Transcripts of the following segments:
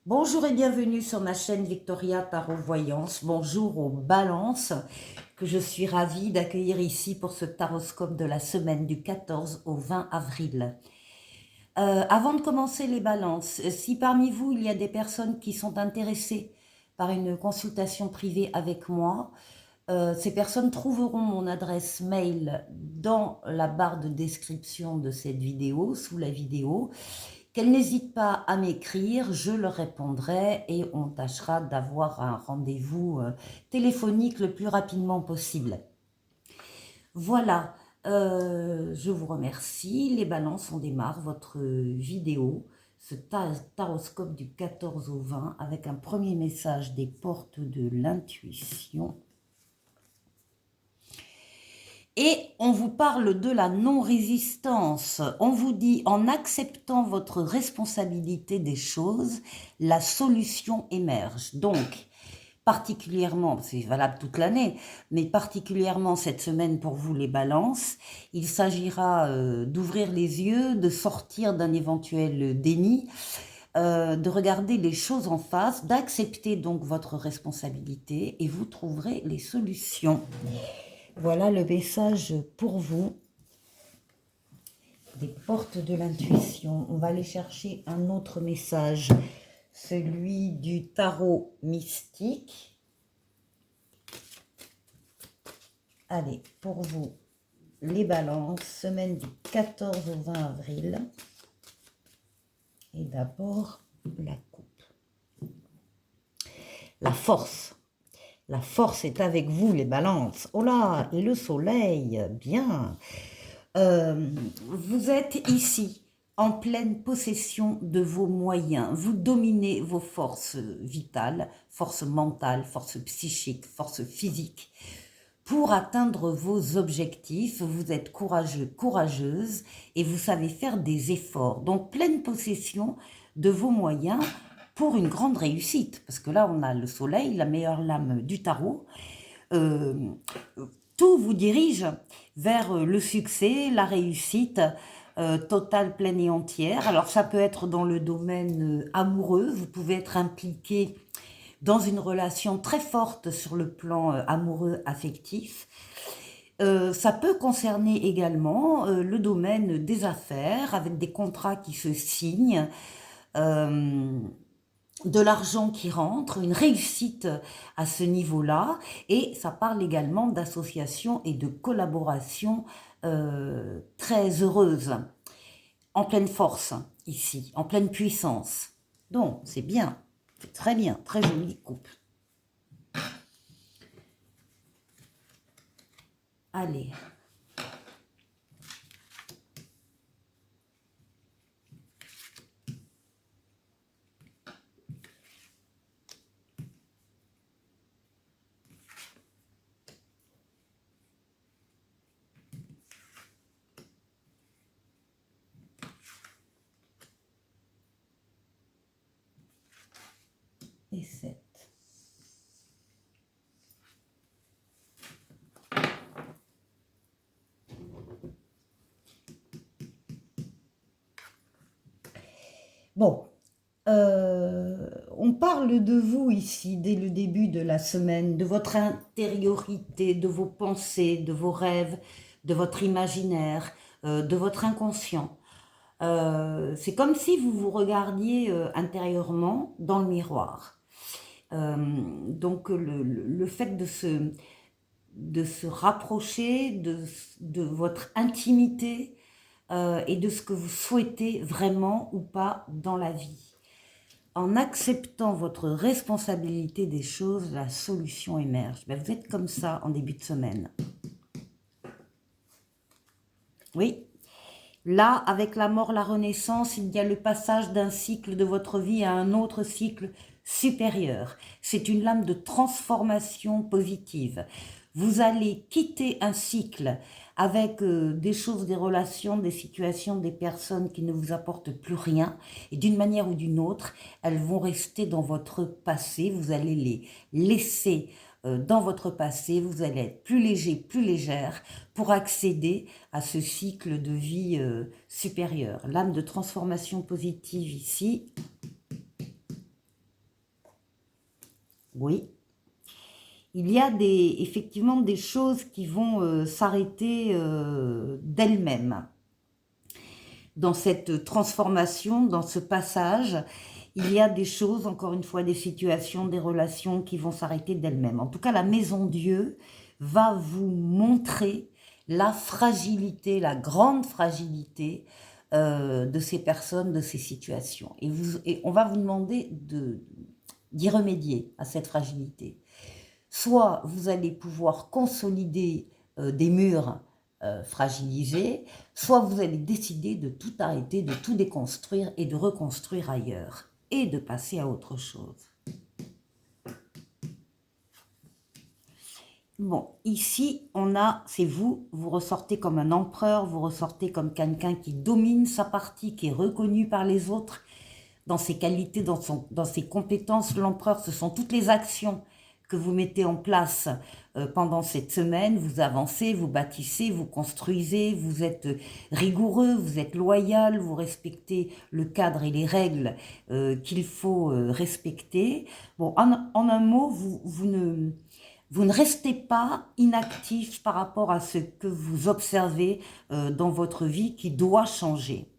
Bonjour et bienvenue sur ma chaîne Victoria Tarot Voyance. Bonjour aux balances que je suis ravie d'accueillir ici pour ce taroscope de la semaine du 14 au 20 avril. Avant de commencer les balances, si parmi vous il y a des personnes qui sont intéressées par une consultation privée avec moi, ces personnes trouveront mon adresse mail dans la barre de description de cette vidéo, sous la vidéo. Qu'elles n'hésitent pas à m'écrire, je leur répondrai et on tâchera d'avoir un rendez-vous téléphonique le plus rapidement possible. Voilà, je vous remercie. Les balances, on démarre votre vidéo, ce taroscope du 14 au 20 avec un premier message des portes de l'intuition. Et on vous parle de la non-résistance. On vous dit, en acceptant votre responsabilité des choses, la solution émerge. Donc, particulièrement, c'est valable toute l'année, mais particulièrement cette semaine pour vous les balances, il s'agira d'ouvrir les yeux, de sortir d'un éventuel déni, de regarder les choses en face, d'accepter donc votre responsabilité et vous trouverez les solutions. Voilà le message pour vous des portes de l'intuition. On va aller chercher un autre message, celui du tarot mystique. Allez, pour vous, les balances, semaine du 14 au 20 avril. Et d'abord, la coupe. La force. La force est avec vous, les balances. Oh là, et le soleil, bien. Vous êtes ici, en pleine possession de vos moyens. Vous dominez vos forces vitales, forces mentales, forces psychiques, forces physiques. Pour atteindre vos objectifs, vous êtes courageux, courageuse et vous savez faire des efforts. Donc, pleine possession de vos moyens pour une grande réussite. Parce que là, on a le soleil, la meilleure lame du tarot. Tout vous dirige vers le succès, la réussite totale, pleine et entière. Alors, ça peut être dans le domaine amoureux. Vous pouvez être impliqué dans une relation très forte sur le plan amoureux, affectif. Ça peut concerner également le domaine des affaires, avec des contrats qui se signent, de l'argent qui rentre, une réussite à ce niveau-là, et ça parle également d'associations et de collaborations très heureuses, en pleine force ici, en pleine puissance. Donc c'est bien, c'est très bien, très jolie coupe. Allez. Et 7. Bon, on parle de vous ici dès le début de la semaine, de votre intériorité, de vos pensées, de vos rêves, de votre imaginaire, de votre inconscient. C'est comme si vous vous regardiez intérieurement dans le miroir. Donc le fait de se rapprocher de votre intimité et de ce que vous souhaitez vraiment ou pas dans la vie. En acceptant votre responsabilité des choses, la solution émerge. Ben, vous êtes comme ça en début de semaine. Oui. Là, avec la mort, la renaissance, il y a le passage d'un cycle de votre vie à un autre cycle supérieur. C'est une lame de transformation positive. Vous allez quitter un cycle avec des choses, des relations, des situations, des personnes qui ne vous apportent plus rien. Et d'une manière ou d'une autre, elles vont rester dans votre passé. Vous allez les laisser dans votre passé. Vous allez être plus léger, plus légère pour accéder à ce cycle de vie supérieur. L'âme de transformation positive ici. Oui. Il y a effectivement des choses qui vont s'arrêter d'elles-mêmes. Dans cette transformation, dans ce passage, il y a des choses, encore une fois, des situations, des relations qui vont s'arrêter d'elles-mêmes. En tout cas, la Maison Dieu va vous montrer la fragilité, la grande fragilité de ces personnes, de ces situations. Et on va vous demander d'y remédier à cette fragilité. Soit vous allez pouvoir consolider des murs fragilisés, soit vous allez décider de tout arrêter, de tout déconstruire et de reconstruire ailleurs et de passer à autre chose. Bon, ici, c'est vous ressortez comme un empereur, vous ressortez comme quelqu'un qui domine sa partie, qui est reconnu par les autres dans ses qualités, dans ses compétences. L'empereur, ce sont toutes les actions que vous mettez en place pendant cette semaine. Vous avancez, vous bâtissez, vous construisez, vous êtes rigoureux, vous êtes loyal, vous respectez le cadre et les règles qu'il faut respecter. Bon, en un mot, vous ne restez pas inactif par rapport à ce que vous observez dans votre vie qui doit changer.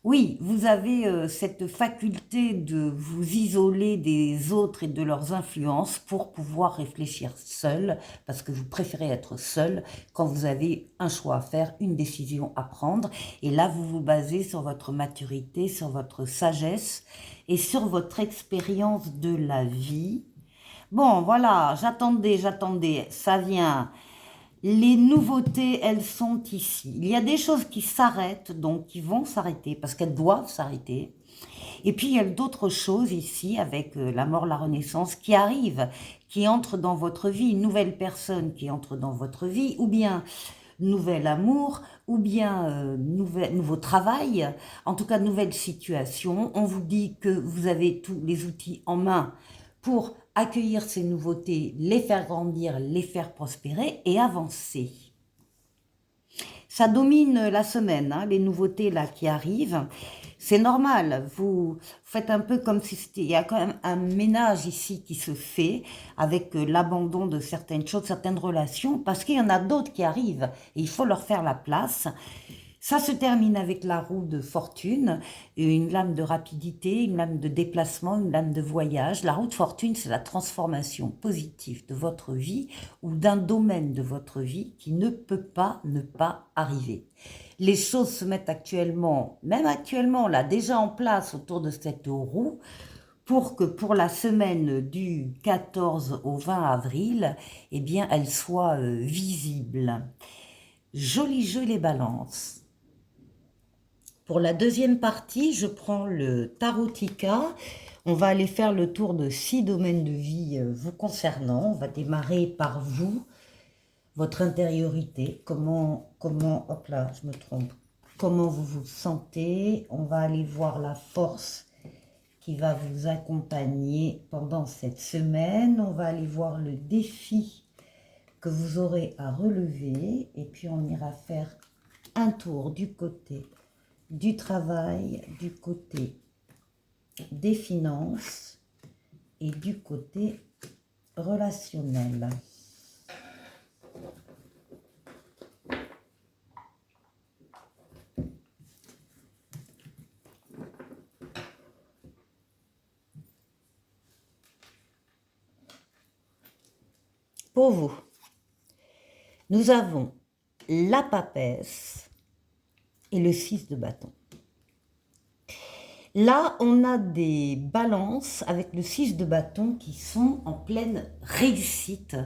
Oui, vous avez cette faculté de vous isoler des autres et de leurs influences pour pouvoir réfléchir seul, parce que vous préférez être seul quand vous avez un choix à faire, une décision à prendre. Et là, vous vous basez sur votre maturité, sur votre sagesse et sur votre expérience de la vie. Bon, voilà, j'attendais, ça vient. Les nouveautés, elles sont ici. Il y a des choses qui s'arrêtent, donc qui vont s'arrêter, parce qu'elles doivent s'arrêter. Et puis, il y a d'autres choses ici, avec la mort, la renaissance, qui arrivent, qui entrent dans votre vie, une nouvelle personne qui entre dans votre vie, ou bien nouvel amour, ou bien nouveau travail, en tout cas, nouvelle situation. On vous dit que vous avez tous les outils en main pour accueillir ces nouveautés, les faire grandir, les faire prospérer et avancer. Ça domine la semaine, hein, les nouveautés là qui arrivent. C'est normal, vous faites un peu comme si il y a quand même un ménage ici qui se fait avec l'abandon de certaines choses, certaines relations, parce qu'il y en a d'autres qui arrivent et il faut leur faire la place. Ça se termine avec la roue de fortune, une lame de rapidité, une lame de déplacement, une lame de voyage. La roue de fortune, c'est la transformation positive de votre vie ou d'un domaine de votre vie qui ne peut pas ne pas arriver. Les choses se mettent actuellement, même actuellement, là, déjà en place autour de cette roue, pour que pour la semaine du 14 au 20 avril, eh bien, elle soit visible. Joli jeu les balances. Pour la deuxième partie, je prends le Tarotica. On va aller faire le tour de 6 domaines de vie vous concernant. On va démarrer par vous, votre intériorité. Hop là, je me trompe. Comment vous vous sentez. On va aller voir la force qui va vous accompagner pendant cette semaine. On va aller voir le défi que vous aurez à relever. Et puis, on ira faire un tour du côté du travail, du côté des finances et du côté relationnel. Pour vous, nous avons la papesse et le 6 de bâton. Là, on a des balances avec le 6 de bâton qui sont en pleine réussite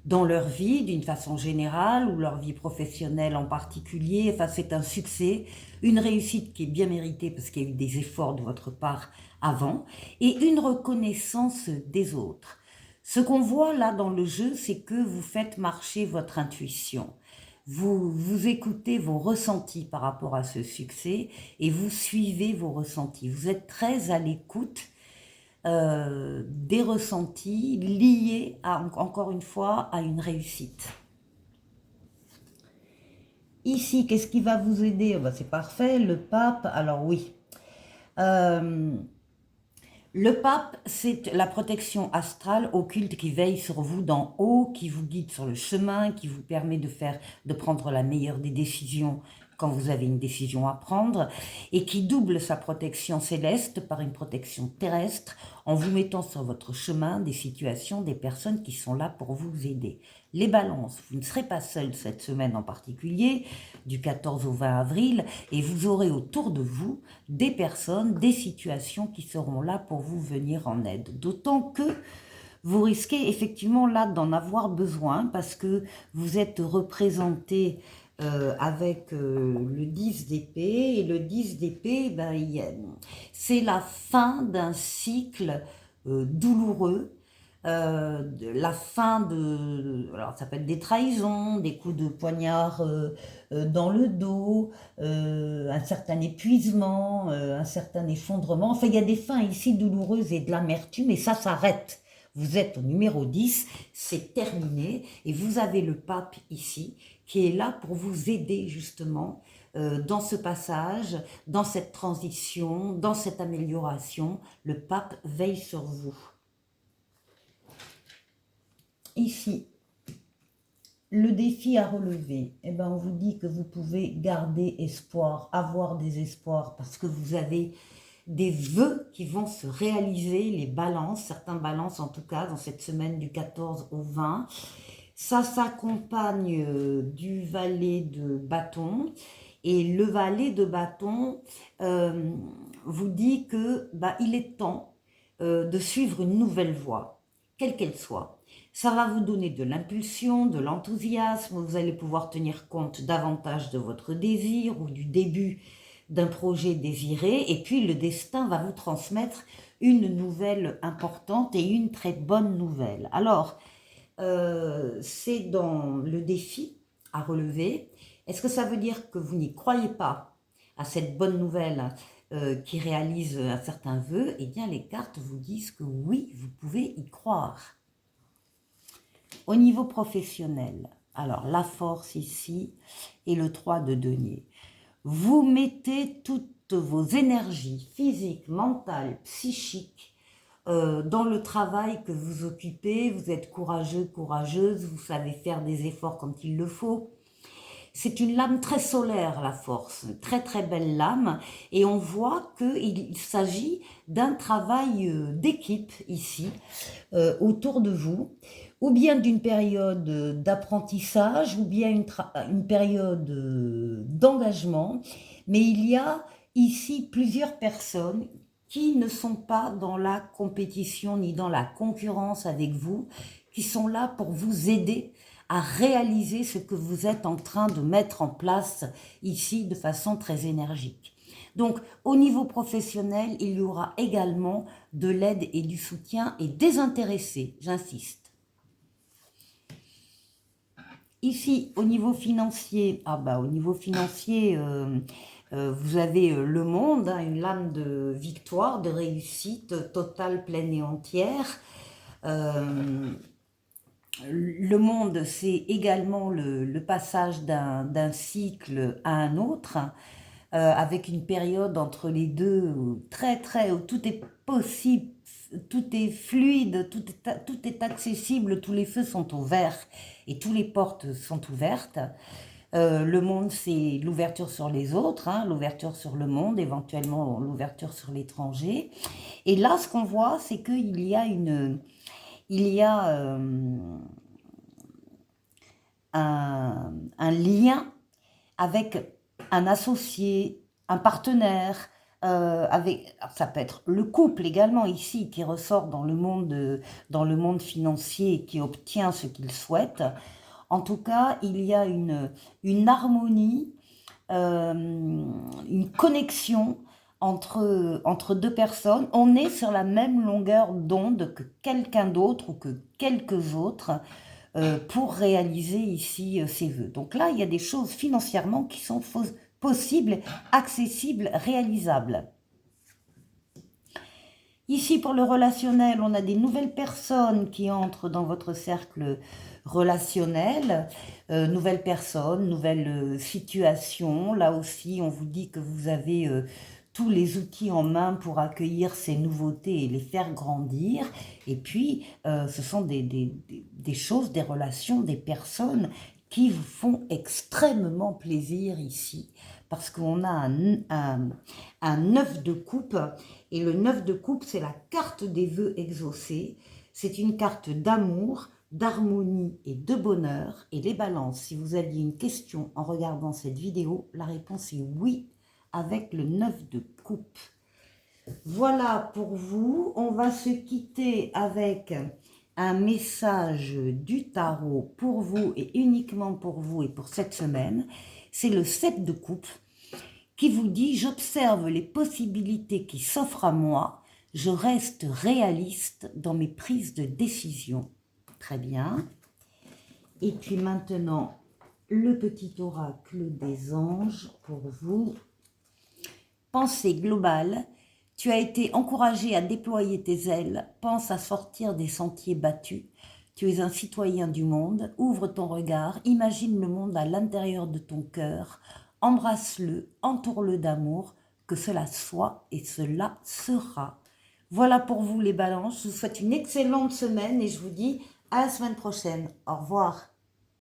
dans leur vie d'une façon générale ou leur vie professionnelle en particulier. Enfin, c'est un succès, une réussite qui est bien méritée parce qu'il y a eu des efforts de votre part avant et une reconnaissance des autres. Ce qu'on voit là dans le jeu, c'est que vous faites marcher votre intuition. Vous écoutez vos ressentis par rapport à ce succès et vous suivez vos ressentis. Vous êtes très à l'écoute des ressentis liés, encore une fois, à une réussite. Ici, qu'est-ce qui va vous aider? C'est parfait, le pape. Alors oui, Le pape, c'est la protection astrale occulte qui veille sur vous d'en haut, qui vous guide sur le chemin, qui vous permet de prendre la meilleure des décisions quand vous avez une décision à prendre, et qui double sa protection céleste par une protection terrestre en vous mettant sur votre chemin des situations, des personnes qui sont là pour vous aider. Les balances, vous ne serez pas seul cette semaine en particulier, du 14 au 20 avril, et vous aurez autour de vous des personnes, des situations qui seront là pour vous venir en aide. D'autant que vous risquez effectivement là d'en avoir besoin parce que vous êtes représenté avec le 10 d'épée, et le 10 d'épée, ben, c'est la fin d'un cycle douloureux, la fin de, alors ça peut être des trahisons, des coups de poignard dans le dos, un certain épuisement, un certain effondrement. Enfin, il y a des fins ici douloureuses et de l'amertume, et ça s'arrête. Vous êtes au numéro 10, c'est terminé, et vous avez le pape ici qui est là pour vous aider justement dans ce passage, dans cette transition, dans cette amélioration. Le pape veille sur vous. Ici, le défi à relever, eh ben, on vous dit que vous pouvez garder espoir, avoir des espoirs, parce que vous avez des vœux qui vont se réaliser, les balances, certains balances en tout cas, dans cette semaine du 14 au 20. Ça s'accompagne du valet de bâton, et le valet de bâton vous dit que il est temps de suivre une nouvelle voie, quelle qu'elle soit. Ça va vous donner de l'impulsion, de l'enthousiasme, vous allez pouvoir tenir compte davantage de votre désir ou du début d'un projet désiré, et puis le destin va vous transmettre une nouvelle importante et une très bonne nouvelle. Alors, c'est dans le défi à relever. Est-ce que ça veut dire que vous n'y croyez pas à cette bonne nouvelle qui réalise un certain vœu? Eh bien, les cartes vous disent que oui, vous pouvez y croire. Au niveau professionnel, alors la force ici et le 3 de denier. Vous mettez toutes vos énergies physiques, mentales, psychiques dans le travail que vous occupez. Vous êtes courageux, courageuse, vous savez faire des efforts quand il le faut. C'est une lame très solaire, la force, une très très belle lame, et on voit qu'il s'agit d'un travail d'équipe ici, autour de vous, ou bien d'une période d'apprentissage, ou bien une période d'engagement, mais il y a ici plusieurs personnes qui ne sont pas dans la compétition ni dans la concurrence avec vous, qui sont là pour vous aider à réaliser ce que vous êtes en train de mettre en place ici de façon très énergique. Donc, au niveau professionnel, il y aura également de l'aide et du soutien, et désintéressé, j'insiste. Ici, au niveau financier, au niveau financier, vous avez le monde, hein, une lame de victoire, de réussite totale, pleine et entière. Le monde, c'est également le passage d'un cycle à un autre, avec une période entre les deux très très, où tout est possible, tout est fluide, tout est accessible, tous les feux sont au vert et toutes les portes sont ouvertes. Le monde, c'est l'ouverture sur les autres, hein, l'ouverture sur le monde, éventuellement l'ouverture sur l'étranger. Et là, ce qu'on voit, c'est qu'il y a un lien avec un associé, un partenaire, ça peut être le couple également ici qui ressort dans le monde financier et qui obtient ce qu'il souhaite. En tout cas, il y a une harmonie, une connexion entre deux personnes. On est sur la même longueur d'onde que quelqu'un d'autre ou que quelques autres pour réaliser ici ses vœux. Donc là, il y a des choses financièrement qui sont possibles, accessibles, réalisables. Ici, pour le relationnel, on a des nouvelles personnes qui entrent dans votre cercle relationnel, nouvelles personnes, nouvelles situations. Là aussi, on vous dit que vous avez tous les outils en main pour accueillir ces nouveautés et les faire grandir. Et puis, ce sont des choses, des relations, des personnes qui vous font extrêmement plaisir ici. Parce qu'on a un 9 de coupe. Et le 9 de coupe, c'est la carte des vœux exaucés. C'est une carte d'amour, d'harmonie et de bonheur. Et les balances, si vous aviez une question en regardant cette vidéo, la réponse est oui, avec le 9 de coupe. Voilà pour vous. On va se quitter avec un message du tarot pour vous et uniquement pour vous et pour cette semaine. C'est le 7 de coupe qui vous dit « J'observe les possibilités qui s'offrent à moi. Je reste réaliste dans mes prises de décision. » Très bien. Et puis maintenant, le petit oracle des anges pour vous. Pensée globale, tu as été encouragé à déployer tes ailes, pense à sortir des sentiers battus. Tu es un citoyen du monde, ouvre ton regard, imagine le monde à l'intérieur de ton cœur, embrasse-le, entoure-le d'amour, que cela soit et cela sera. Voilà pour vous les balances, je vous souhaite une excellente semaine et je vous dis à la semaine prochaine. Au revoir.